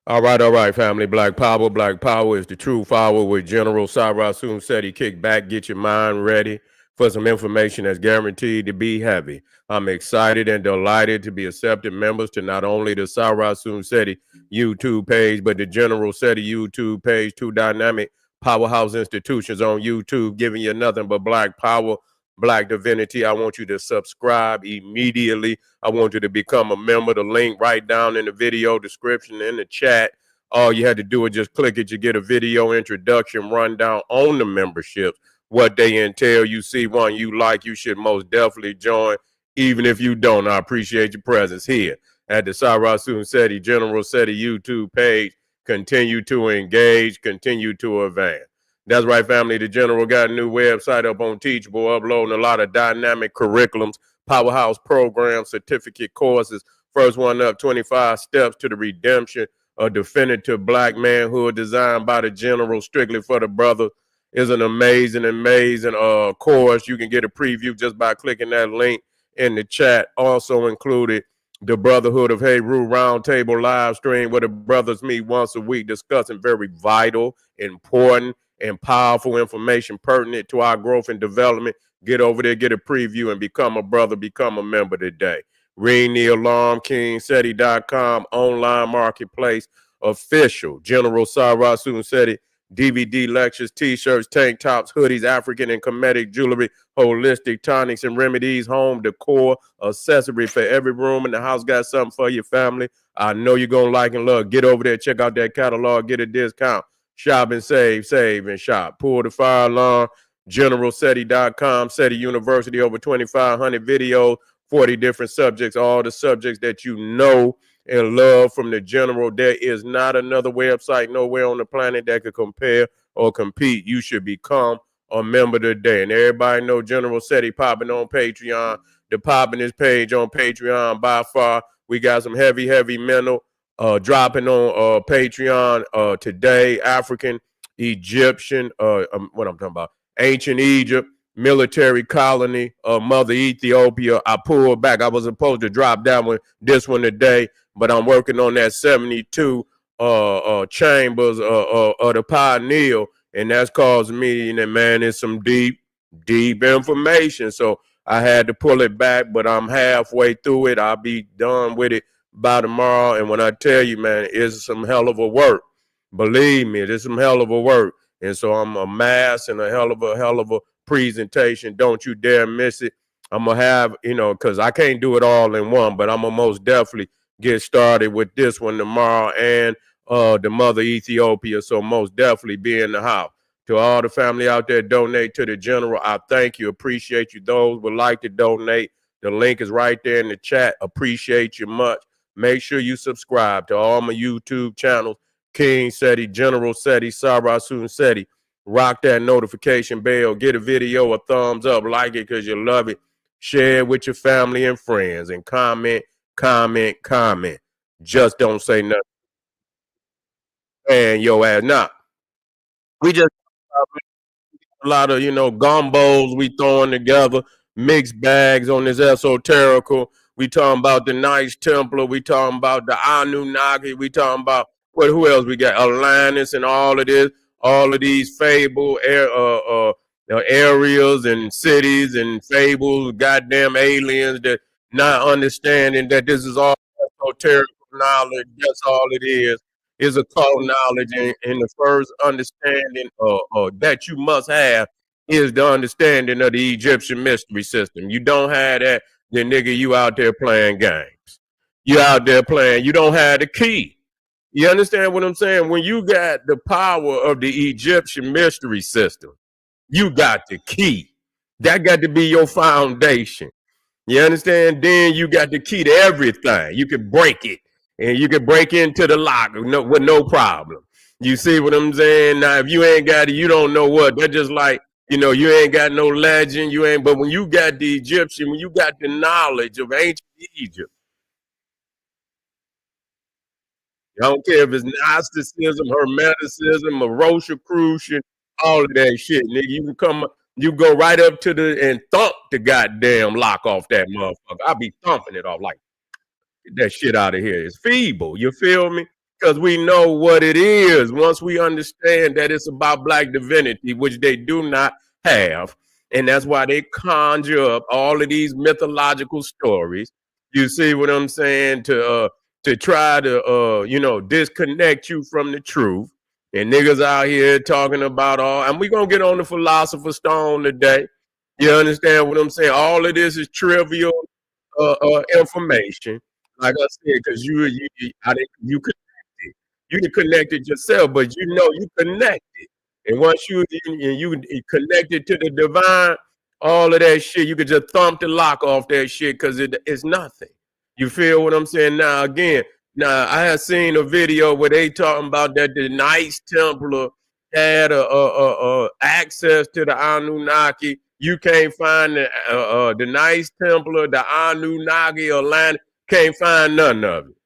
All right, family. Black Power. Black Power is the true power with General Sarasun said he kick back, get your mind ready for some information that's guaranteed to be heavy. I'm excited and delighted to be accepted members to not only the Sarasun Seti YouTube page, but the General Seti YouTube page, two dynamic powerhouse institutions on YouTube, giving you nothing but black power, black divinity. I want you to subscribe immediately. I want you to become a member. The link right down in the video description in the chat. All you had to do is just click it. You get a video introduction rundown on the memberships, what they entail. You see one you like, you should most definitely join. Even if you don't, I appreciate your presence here at the Sarasun Seti General Seti YouTube page. Continue to engage, continue to advance. That's right, family. The General got a new website up on Teachable, uploading a lot of dynamic curriculums, powerhouse programs, certificate courses. First one up, 25 Steps to the Redemption, a definitive black manhood designed by the General, strictly for the brother. Is an amazing course. You can get a preview just by clicking that link in the chat. Also included the Brotherhood of Heru Roundtable live stream where the brothers meet once a week discussing very vital, important, and powerful information pertinent to our growth and development. Get over there, get a preview, and become a brother, become a member today. Ring the alarm, KingSeti.com, online marketplace, official, General Sarasun Seti, DVD lectures, t-shirts, tank tops, hoodies, African and Kemetic jewelry, holistic tonics and remedies, home decor, accessory for every room in the house. Got something for your family. I know you're going to like and love. Get over there, check out that catalog, get a discount. Shop and save and shop. Pull the fire alarm, GeneralSeti.com, Seti University, over 2,500 videos, 40 different subjects, all the subjects that you know and love from the General. There is not another website nowhere on the planet that could compare or compete. You should become a member today. And everybody know General Seti popping on Patreon. The popping his page on Patreon by far. We got some heavy mental dropping on Patreon today. African, Egyptian, what I'm talking about, ancient Egypt, military colony, Mother Ethiopia. I pulled back. I was supposed to drop this one today, but I'm working on that 72 chambers of the Pioneer, and that's causing me, man, it's some deep information. So I had to pull it back, but I'm halfway through it. I'll be done with it by tomorrow. And when I tell you, man, it's some hell of a work. Believe me, it's some hell of a work. And so I'm amassing a hell of a presentation. Don't you dare miss it. I'm going to have, because I can't do it all in one, but I'm going to most definitely get started with this one tomorrow and the Mother Ethiopia. So most definitely be in the house. To all the family out there, donate to the General. I thank you, appreciate you. Those would like to donate, the link is right there in the chat. Appreciate you much. Make sure you subscribe to all my YouTube channels, King Seti, General Seti, Sarasun Seti. Rock that notification bell. Get a video a thumbs up. Like it because you love it. Share it with your family and friends. And comment. Just don't say nothing. And your ass. Now, we just a lot of, gumbos we throwing together, mixed bags on this esoterical. We talking about the nice Templar. We talking about the Anunnaki. We talking about who else we got? Atlantis and all of this, all of these fable areas and cities and fables, goddamn aliens that not understanding that this is all esoterical knowledge. That's all it is occult knowledge, and the first understanding that you must have is the understanding of the Egyptian mystery system. You don't have that, then nigga, you out there playing games. You out there playing. You don't have the key. You understand what I'm saying? When you got the power of the Egyptian mystery system, you got the key. That got to be your foundation. You understand? Then you got the key to everything. You can break it, and you can break into the lock with no problem. You see what I'm saying? Now, if you ain't got it, you don't know what. That's just like, you ain't got no legend. You ain't. But when you got the Egyptian, when you got the knowledge of ancient Egypt, I don't care if it's Gnosticism, Hermeticism, or Rosicrucian, all of that shit, nigga. You go right up to and thump the goddamn lock off that motherfucker. I'll be thumping it off like, get that shit out of here. It's feeble. You feel me? because we know what it is. Once we understand that it's about black divinity, which they do not have, and that's why they conjure up all of these mythological stories. You see what I'm saying? To try to disconnect you from the truth. And niggas out here talking about all, and we gonna get on the philosopher's stone today. You understand what I'm saying? All of this is trivial information. Like I said, because you you can connect it yourself, but you know you connected. And once you connected to the divine, all of that shit, you could just thump the lock off that shit because it's nothing. You feel what I'm saying? Now again, now I had seen a video where they talking about that the Knights Templar had a access to the Anunnaki. You can't find the Knights Templar, the Anunnaki, Atlantis. Can't find none of it.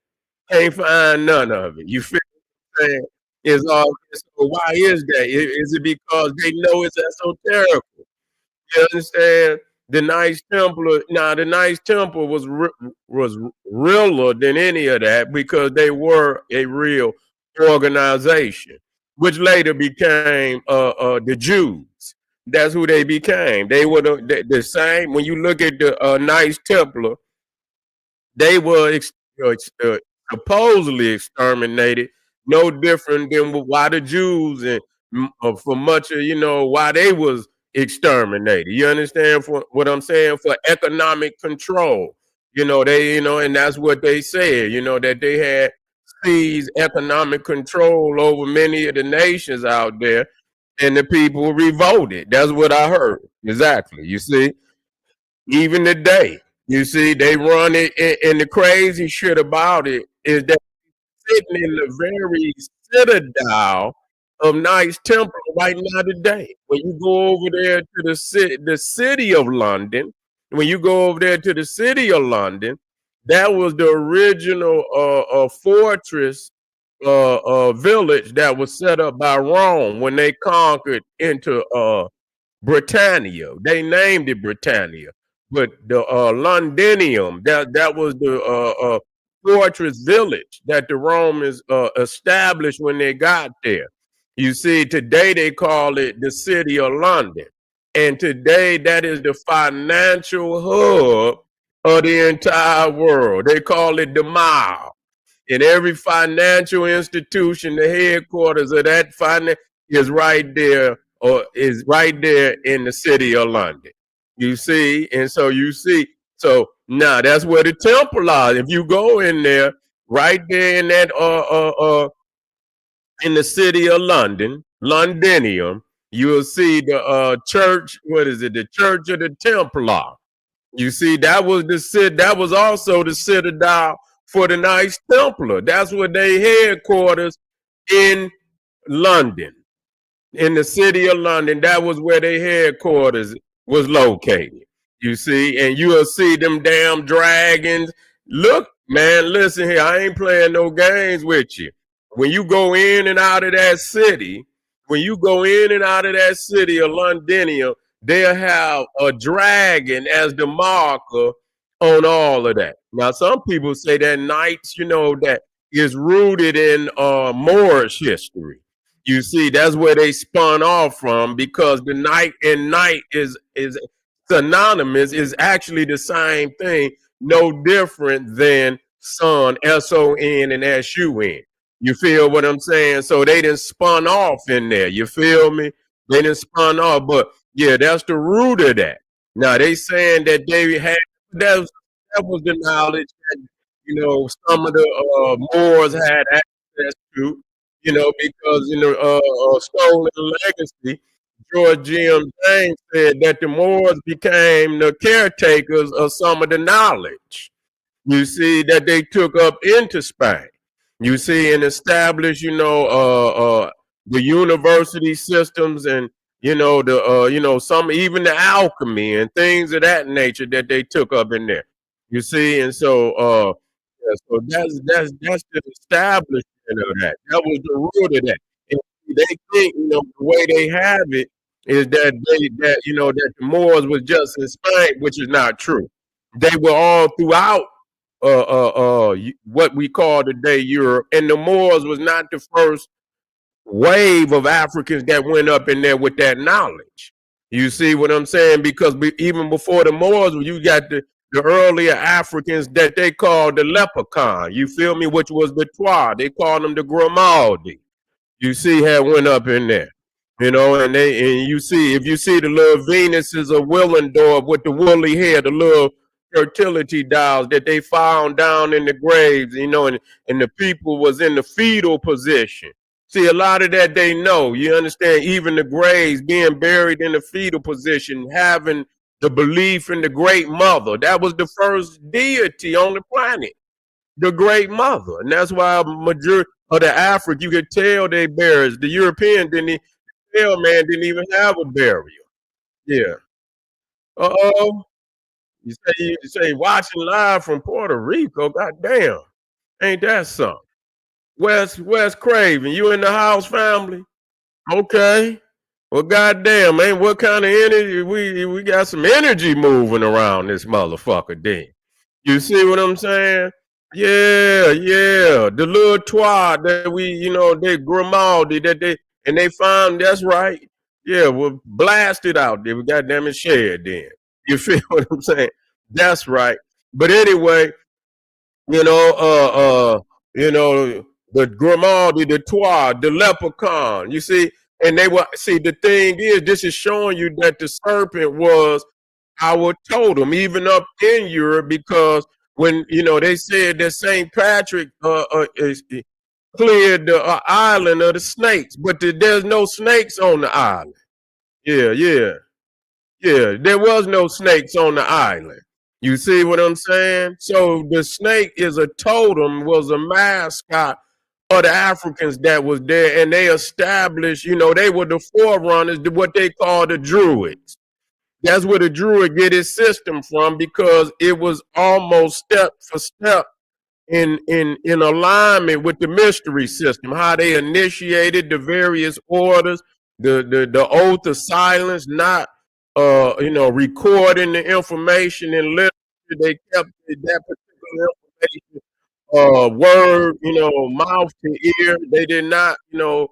Can't find none of it. You feel what I'm saying? Is all. So why is that? Is it because they know it's esoteric? You understand? The Knights Templar. Now the Knights Templar was realer than any of that because they were a real organization, which later became the Jews. That's who they became. They were the same. When you look at the Knights Templar, they were supposedly exterminated, no different than why the Jews and for much of why they was exterminated. You understand for what I'm saying? For economic control. And that's what they said. That they had seized economic control over many of the nations out there, and the people revolted. That's what I heard. Exactly. You see, even today. You see, they run it, and the crazy shit about it is that sitting in the very citadel of Knights Temple right now today. When you go over there to the city of London, when you go over there to the city of London, that was the original fortress village that was set up by Rome when they conquered into Britannia. They named it Britannia, but the Londinium that was the fortress village that the Romans established when they got there. You see, today they call it the city of London, and today that is the financial hub of the entire world. They call it the Mile. In every financial institution, the headquarters of that finance is right there, or is right there in the city of London. You see, and so you see, so now that's where the temple are. If you go in there, right there in that in the city of London, Londinium, you will see the church. What is it? The Church of the Templar. You see, that was also the citadel for the Knights Templar. That's what they headquarters in London, in the city of London. That was where their headquarters was located. You see, and you'll see them damn dragons. Look, man, listen here. I ain't playing no games with you. When you go in and out of that city, when you go in and out of that city of Londinium, they'll have a dragon as the marker on all of that. Now, some people say that knights, that is rooted in Moorish history. You see, that's where they spun off from because the knight and knight is synonymous, is actually the same thing, no different than son, S-O-N and S-U-N. You feel what I'm saying? So they didn't spun off in there. You feel me? They didn't spun off, but yeah, that's the root of that. Now they saying that they had that was the knowledge that some of the Moors had access to, because in the Stolen Legacy, George G.M. James said that the Moors became the caretakers of some of the knowledge. You see that they took up into Spain. You see, and established, the university systems and some even the alchemy and things of that nature that they took up in there. You see, and so yeah, so that's the establishment of that. That was the root of that. And they think, the way they have it is that the Moors was just in Spain, which is not true. They were all throughout what we call today Europe, and the Moors was not the first wave of Africans that went up in there with that knowledge. You see what I'm saying? Because even before the Moors, you got the earlier Africans that they called the leprechaun. You feel me? Which was the Twa. They called them the Grimaldi. You see how it went up in there. You know, and you see, if you see the little Venuses of Willendorf with the woolly hair, the little fertility dolls that they found down in the graves, you know, and the people was in the fetal position. See, a lot of that they know. You understand? Even the graves being buried in the fetal position, having the belief in the Great Mother. That was the first deity on the planet, the Great Mother, and that's why majority of the Africa you could tell they buried. The European didn't tell man didn't even have a burial. Yeah. Uh-oh. You say watching live from Puerto Rico. God damn. Ain't that something? West Craven. You in the house, family? Okay. Well, goddamn, man, what kind of energy? We got some energy moving around this motherfucker then. You see what I'm saying? Yeah, yeah. The little twat that we, you know, they Grimaldi that they found, that's right. Yeah, well, blast it out there. We goddamn it shared then. You feel what I'm saying? That's right. But anyway, you know, you know, the Grimaldi, the Twa, the leprechaun, you see, and they were see the thing is this is showing you that the serpent was our totem, even up in Europe, because when you know they said that Saint Patrick cleared the island of the snakes, but there's no snakes on the island. Yeah, yeah. Yeah, there was no snakes on the island. You see what I'm saying? So the snake is a totem, was a mascot of the Africans that was there, and they established, you know, they were the forerunners to what they call the Druids. That's where the Druid get his system from, because it was almost step for step in alignment with the mystery system, how they initiated the various orders, the oath of silence, not you know, recording the information in literature. They kept that particular information word, you know, mouth to ear. They did not, you know,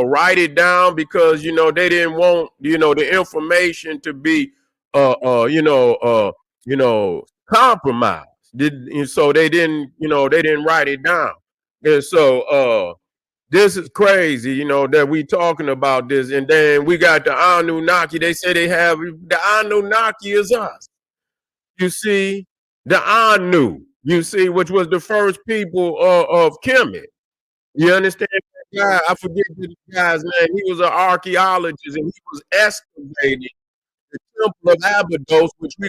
write it down, because you know they didn't want, you know, the information to be you know, compromised. So they didn't, you know, they didn't write it down. And so this is crazy, you know, that we talking about this. And then we got the Anunnaki. They say they have the Anunnaki is us. You see, the Anu, you see, which was the first people of Kemet. You understand that guy? I forget the guy's name. He was an archaeologist, and he was excavating the Temple of Abydos, which we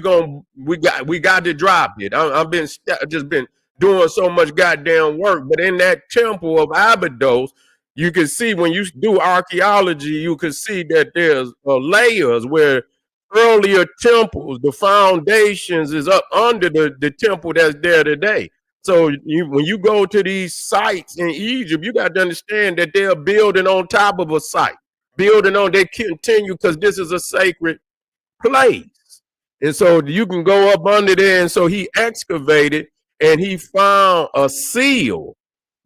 got to drop it. I've been just been doing so much goddamn work, but in that Temple of Abydos, you can see, when you do archaeology, you can see that there's layers where earlier temples, the foundations is up under the temple that's there today. So when you go to these sites in Egypt, you got to understand that they're building on top of a site, building on. They continue because this is a sacred place. And so you can go up under there. And so he excavated and he found a seal,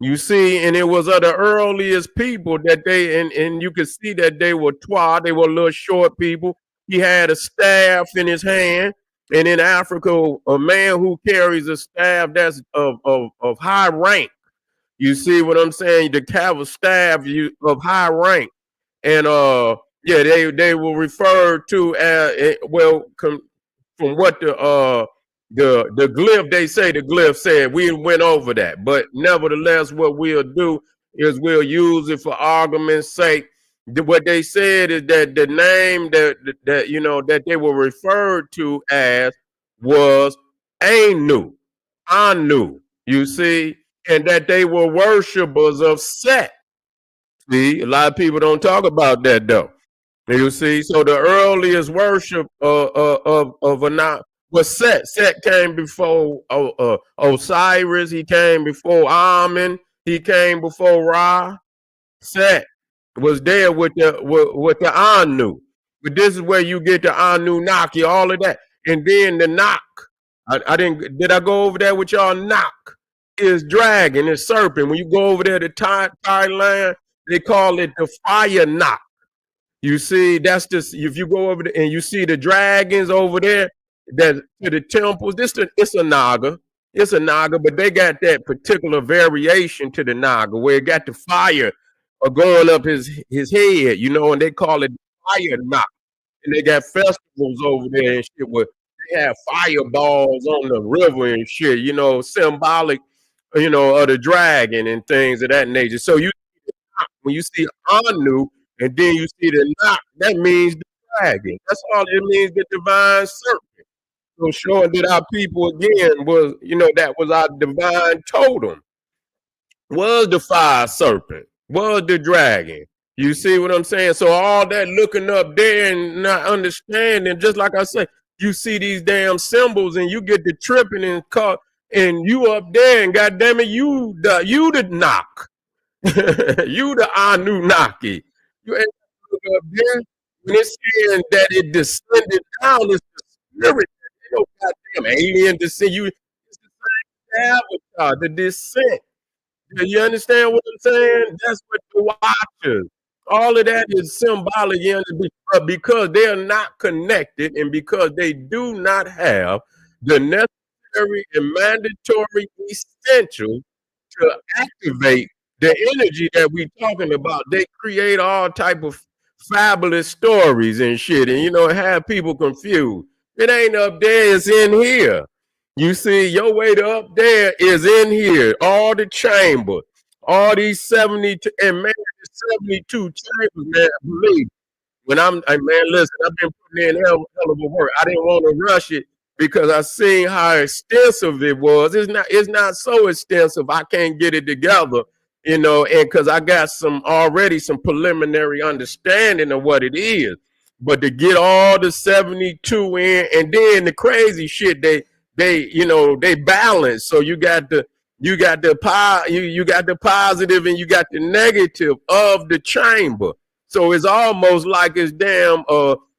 you see, and it was of the earliest people that and you could see that they were Twa, they were little short people. He had a staff in his hand. And in Africa, a man who carries a staff that's of high rank. You see what I'm saying? To have a staff of high rank. And yeah, they were referred to as, well, from what the glyph, they say the glyph said. We went over that, but nevertheless, what we'll do is we'll use it for argument's sake. What they said is that the name that you know that they were referred to as was Anu, you see, and that they were worshippers of Set. See, a lot of people don't talk about that though. You see, so the earliest worship of Anunnaki was Set. Set came before Osiris. He came before Amen. He came before Ra. Set was there with the Anu. But this is where you get the Anunnaki, all of that, and then the Nak. I didn't. Did I go over there with y'all? Knock is dragon, is serpent. When you go over there to Thailand, they call it the fire knock. You see, that's just if you go over there and you see the dragons over there that to the temples. It's a naga. It's a naga, but they got that particular variation to the naga where it got the fire going up his head, and they call it fire knock. And they got festivals over there and shit where they have fireballs on the river and shit, symbolic, of the dragon and things of that nature. So when you see Anu and then you see the knock, that means the dragon. That's all it means, the divine serpent. So showing that our people again was, that was our divine totem, was the fire serpent, was the dragon. You see what I'm saying? So all that looking up there and not understanding, just like I say, you see these damn symbols and you get the tripping and caught, and you up there and goddamn it, you the knock. You the Anunnaki. You ain't look up there when it's saying that it descended down. It's the spirit. No goddamn alien descent. It's the same avatar, the descent. You understand what I'm saying? That's what the watchers. All of that is symbolic, but because they are not connected and because they do not have the necessary and mandatory essential to activate the energy that we talking about, they create all type of fabulous stories and shit, and have people confused. It ain't up there; it's in here. You see, your way to up there is in here. All the chambers, all these 72, and man, 72 chambers, man. Believe when man, listen, I've been putting in hell of a work. I didn't want to rush it because I seen how extensive it was. It's not so extensive. I can't get it together, and because I got some preliminary understanding of what it is. But to get all the 72 in, and then the crazy shit they balance. So you got the positive and you got the negative of the chamber. So it's almost like it's damn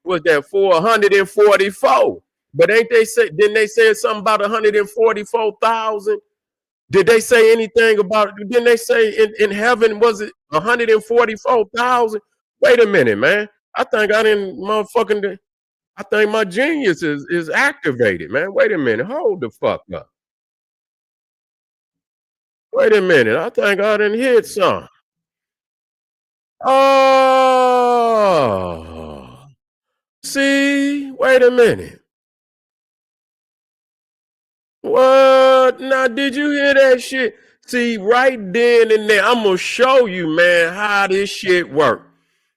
what's that 444? But didn't they say something about 144,000? Did they say anything about it? Didn't they say in heaven was it 144,000? Wait a minute, man. I think my genius is activated, man. Wait a minute. Hold the fuck up. Wait a minute. I think I didn't hit some. Oh, see, wait a minute. What? Now, did you hear that shit? See, right then and there, I'm gonna show you, man, how this shit work.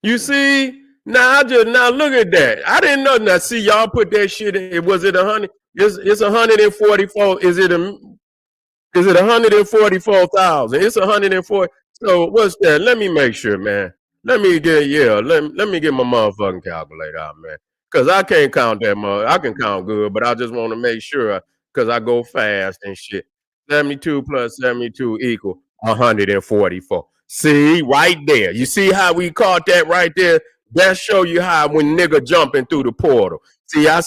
You see? Now look at that. I didn't know. Now, see, y'all put that shit in. Was it 100? It's 144. Is it 144,000? It's 140. So what's that? Let me make sure, man. Let me get my motherfucking calculator out, man. Cause I can't count that much. I can count good, but I just want to make sure because I go fast and shit. 72 plus 72 equal 144. See, right there. You see how we caught that right there? That show you how when nigga jumping through the portal. See, I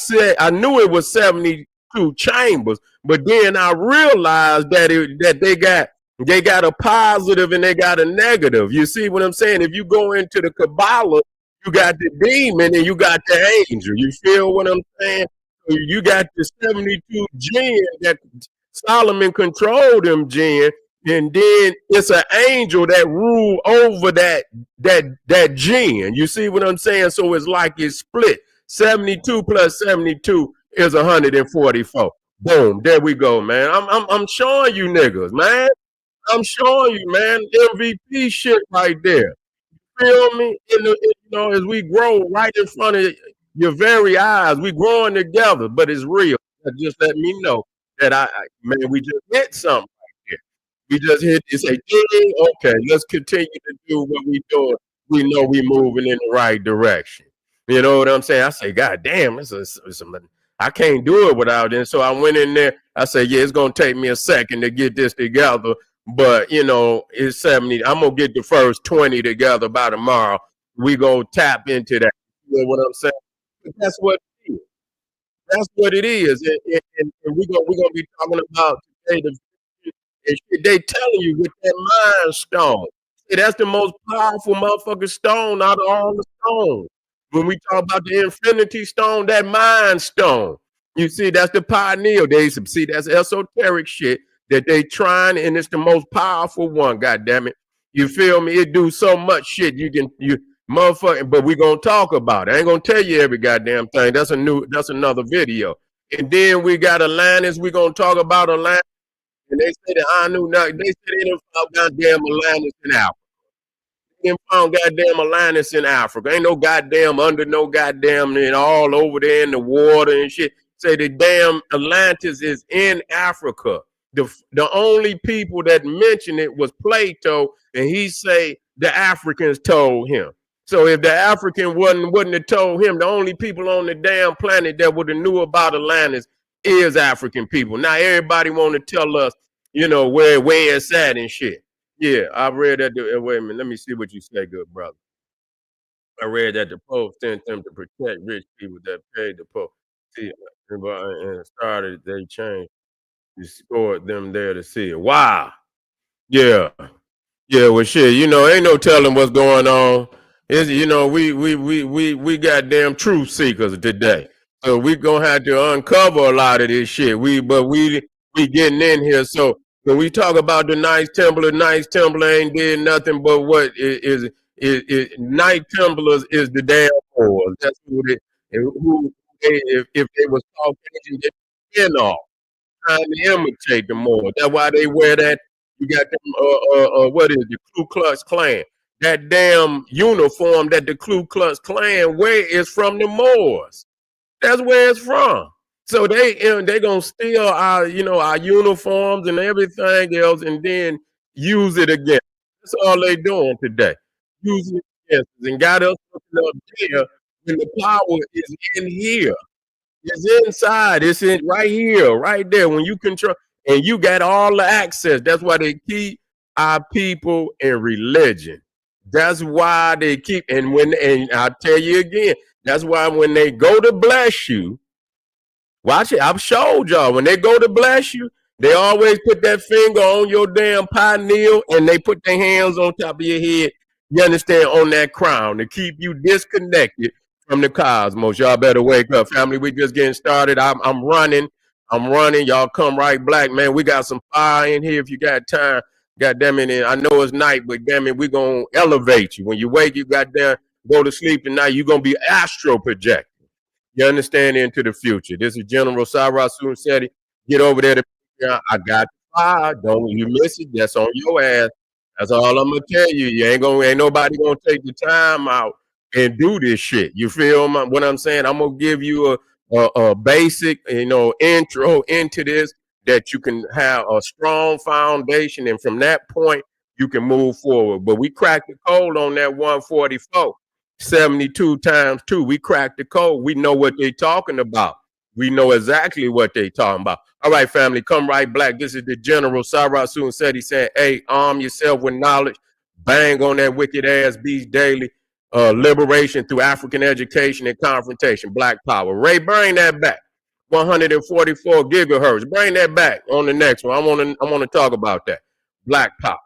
knew it was 72 chambers, but then I realized that they got a positive and they got a negative. You see what I'm saying? If you go into the Kabbalah, you got the demon and you got the angel. You feel what I'm saying? So you got the 72 jinn that Solomon controlled them jinn, and then it's an angel that rule over that jinn. You see what I'm saying? So it's like it's split. 72 plus 72 is 144. Boom, there we go, man. I'm showing you niggas, man. I'm showing you, man. MVP shit right there. Feel me? As we grow right in front of your very eyes, we growing together, but it's real. Just let me know that man, we just hit something right here. We just hit this. Say, okay, let's continue to do what we doing. We know we moving in the right direction. You know what I'm saying? I say, God damn, I can't do it without it. So I went in there. I said, yeah, it's gonna take me a second to get this together. But it's 70. I'm gonna get the first 20 together by tomorrow. We gonna tap into that. You know what I'm saying? But that's what it is. That's what it is. And we're gonna be talking about today and shit, they telling you with that mind stone. See, that's the most powerful motherfucking stone out of all the stones. When we talk about the infinity stone, that mind stone. You see, that's the pioneer. They see that's esoteric shit that they trying, and it's the most powerful one. God damn it. You feel me? It do so much shit. You motherfucking, but we gonna talk about it. I ain't gonna tell you every goddamn thing. That's another video. And then we got Atlantis. We gonna talk about Atlantis. And they say the Anunnaki, they say they done found goddamn Atlantis in Africa. They done found goddamn Atlantis in Africa. Ain't no goddamn under no goddamn and all over there in the water and shit. Say the damn Atlantis is in Africa. The only people that mentioned it was Plato, and he say the Africans told him. So if the African wouldn't have told him, the only people on the damn planet that would have knew about Atlantis is African people. Now everybody want to tell us, where it's at and shit. Yeah, I read that. Wait a minute, let me see what you say, good brother. I read that the Pope sent them to protect rich people that paid the Pope. See, and started they changed, escorted them there to see it. Wow. Yeah. Yeah, well, shit, ain't no telling what's going on. Is we goddamn truth seekers today, so we gonna have to uncover a lot of this shit. We getting in here. So when we talk about the Knights Templar ain't did nothing but what is Knight Templars is the damn Moors. That's who if they was Caucasian, they been off trying to imitate the Moors. That's why they wear that. You got them, what is the Ku Klux Klan? That damn uniform that the Ku Klux Klan wear is from the Moors. That's where it's from. So they gonna steal our uniforms and everything else, and then use it again. That's all they doing today. Using it against us and got us looking up there when the power is in here. It's inside. It's in right here, right there. When you control and you got all the access. That's why they keep our people in religion. That's why they keep and I'll tell you again, that's why when they go to bless you, watch it. I've showed y'all when they go to bless you, they always put that finger on your damn pineal and they put their hands on top of your head. You understand, on that crown to keep you disconnected from the cosmos. Y'all better wake up, family. We just getting started. I'm running. Y'all come right black, man. We got some fire in here if you got time. God damn it. I know it's night, but damn it, we gonna elevate you. When you wake, you got there, go to sleep tonight, you're gonna be astro projected. You understand, into the future. This is General Cyrus Seti. Get over there to I got the fire. Don't you miss it. That's on your ass. That's all I'm gonna tell you. Ain't nobody gonna take the time out and do this shit. You feel what I'm saying? I'm gonna give you a basic, intro into this that you can have a strong foundation, and from that point you can move forward. But we cracked the code on that 144, 72 times 2. We cracked the code. We know what they're talking about. We know exactly what they're talking about. All right, family, come right black. This is the General Cyrus Seti saying, hey, arm yourself with knowledge. Bang on that wicked ass beast daily. Liberation through African education and confrontation. Black power. Ray, bring that back. 144 gigahertz. Bring that back on the next one. I want to talk about that. Black power.